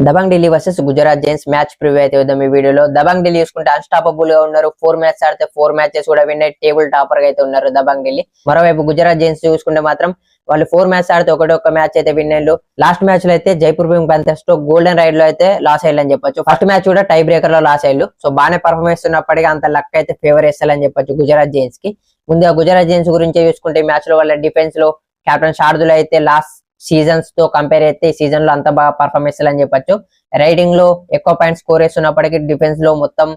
Dabangg Delhi versus Gujarat giants match preview అయితే వద్దాం ఈ వీడియోలో. దబంగ్ ఢిల్లీ చూసుకుంటే అన్స్టాపబుల్ గా ఉన్నారు. 4 మ్యాచ్ ఆడితే 4 మ్యాచెస్ కూడా విన్ అయ్యి టేబుల్ టాపర్ గా అయితే ఉన్నారు దబంగ్ ఢిల్లీ. మరోవైపు గుజరాత్ జైన్స్ చూసుకుంటే మాత్రం వాళ్ళు 4 మ్యాచ్ ఆడితే ఒకటొక్క మ్యాచ్ అయితే విన్ అయ్యారు. లాస్ట్ మ్యాచ్ లో అయితే జైపూర్ పింక్ ప్యాంథర్స్ తో గోల్డెన్ రైడ్ లో అయితే లాస్ అయ్యాలని చెప్పొచ్చు. ఫస్ట్ మ్యాచ్ కూడా టై బ్రేకర్ లో లాస్ అయ్యారు. సో బాగానే పర్ఫార్మెన్స్ ఉన్నప్పటికీ అంత లక్ అయితే ఫేవర్ చేస్తారని చెప్పొచ్చు గుజరాత్ జైన్స్ కి. ముందుగా గుజరాత్ జైన్స్ గురించి చూసుకుంటే ఈ మ్యాచ్ లో వాళ్ళ డిఫెన్స్ లో కెప్టెన్ శార్దుల్ అయితే లాస్ట్ సీజన్స్ తో కంపేర్ అయితే ఈ సీజన్ లో అంత బాగా పర్ఫార్మెన్స్ అని చెప్పొచ్చు. రైడింగ్ లో ఎక్కువ పాయింట్స్ స్కోర్ చేస్తున్నప్పటికీ డిఫెన్స్ లో మొత్తం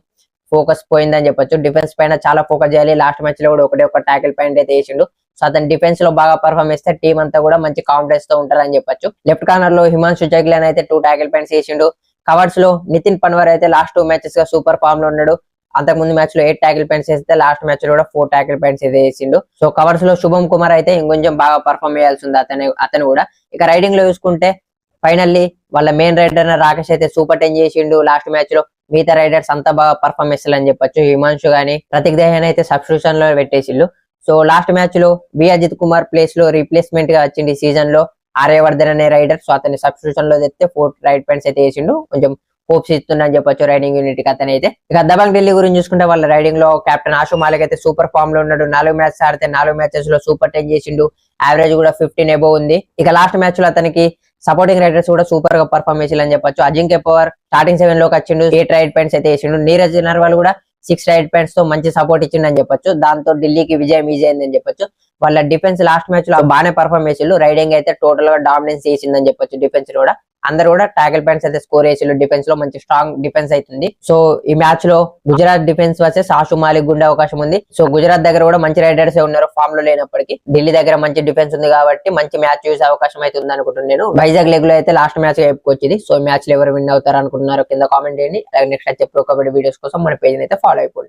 ఫోకస్ పోయిందని చెప్పొచ్చు. డిఫెన్స్ పైన చాలా ఫోకస్ చేయాలి. లాస్ట్ మ్యాచ్ లో కూడా ఒక టాకిల్ పాయింట్ అయితే వేసిండు. సో అతను డిఫెన్స్ లో బాగా పర్ఫార్మ్ చేస్తే టీం అంతా కూడా మంచి కాన్ఫిడెన్స్ తో ఉంటారని చెప్పొచ్చు. లెఫ్ట్ కార్నర్ లో హిమాన్షు జగ్లాన్ అయితే 2 టాకిల్ పాయింట్స్ వేసిండు. కవర్స్ లో నితిన్ పన్వర్ అయితే లాస్ట్ 2 మ్యాచెస్ గా సూపర్ ఫామ్ లో ఉన్నాడు. అంతకు ముందు మ్యాచ్ లో 8 టాకిల్ పాయింట్స్ వేస్తే లాస్ట్ మ్యాచ్ లో కూడా 4 టాకిల్ పాయింట్స్ అయితే వేసిండు. సో కవర్స్ లో శుభం కుమార్ అయితే ఇంకొంచెం బాగా పర్ఫామ్ చేయాల్సి ఉంది అతను కూడా. ఇక రైడింగ్ లో చూసుకుంటే ఫైనల్లీ వాళ్ళ మెయిన్ రైడర్ రాకేష్ అయితే సూపర్ 10 చేసిండు లాస్ట్ మ్యాచ్ లో. మిగతా రైడర్స్ అంతా బాగా పర్ఫామ్ చేస్తారని చెప్పొచ్చు. హిమాన్షు గానీ ప్రతీక్ దహాన్ అయితే సబ్స్టిట్యూషన్ లో పెట్టేసిళ్ళు. సో లాస్ట్ మ్యాచ్ లో బి అజిత్ కుమార్ ప్లేస్ లో రీప్లేస్మెంట్ గా వచ్చింది ఈ సీజన్ లో ఆర్యవర్ధన్ అనే రైడర్. సో అతని సబ్స్టిట్యూషన్ లో తెస్తే 4 రైడ్ పాయింట్స్ అయితే వేసిండు. కొంచెం హోప్స్ ఇస్తుందని చెప్పొచ్చు రైడింగ్ యూనిట్ కి అతను అయితే. ఇక దబంగ్ ఢిల్లీ గురించి చూసుకుంటే వాళ్ళ రైడింగ్ లో కెప్టెన్ ఆశు మాలిక్ అయితే సూపర్ ఫామ్ లో ఉన్నాడు. 4 మ్యాచ్ ఆడితే 4 మ్యాచెస్ లో సూపర్ 10 చేసిండు. యావరేజ్ కూడా 15 అబోవ్ ఉంది. ఇక లాస్ట్ మ్యాచ్ లో అతనికి సపోర్టింగ్ రైడర్స్ కూడా సూపర్ గా పర్ఫార్మ్ చేసిందని చెప్పొచ్చు. అజింక్య పవర్ స్టార్టింగ్ 7 లోకి వచ్చిండు. 8 రైడ్ పాయింట్స్ అయితే వేసిండు. నీరజ్ నర్వాల్ కూడా 6 రైడ్ పాయింట్స్ తో మంచి సపోర్ట్ ఇచ్చిండని చెప్పొచ్చు. దాంతో ఢిల్లీకి విజయం ఈజీ అయిందని చెప్పొచ్చు. వాళ్ళ డిఫెన్స్ లాస్ట్ మ్యాచ్ లో బాగానే పర్ఫార్మ్ చేసిండు. రైడింగ్ అయితే టోటల్ గా డామినెన్స్ చేసిందని చెప్పొచ్చు. డిఫెన్స్ కూడా అందరు కూడా టాకిల్ పాయింట్స్ అయితే స్కోర్ చేసిండు. డిఫెన్స్ లో మంచి స్ట్రాంగ్ డిఫెన్స్ అవుతుంది. సో ఈ మ్యాచ్ లో గుజరాత్ డిఫెన్స్ వర్సెస్ ఆశు మాలిక్ గుండే అవకాశం ఉంది. సో గుజరాత్ దగ్గర కూడా మంచి రైడర్స్ ఉన్నారు ఫామ్ లో లేనప్పటికీ. ఢిల్లీ దగ్గర మంచి డిఫెన్స్ ఉంది కాబట్టి మంచి మ్యాచ్ చూసే అవకాశం అయితే ఉంది అనుకుంటున్నాను నేను. వైజాగ్ లెగ్ లో అయితే లాస్ట్ మ్యాచ్ చెప్పుకొచ్చింది. సో మ్యాచ్ లో ఎవరు విన్ అవుతారు అనుకుంటున్నారు కింద కామెంట్ చేయండి. అలాగే నెక్స్ట్ వచ్చే ప్రో కబడ్డీ వీడియోస్ కోసం మన పేజ్ అయితే ఫాలో అయిపోండి.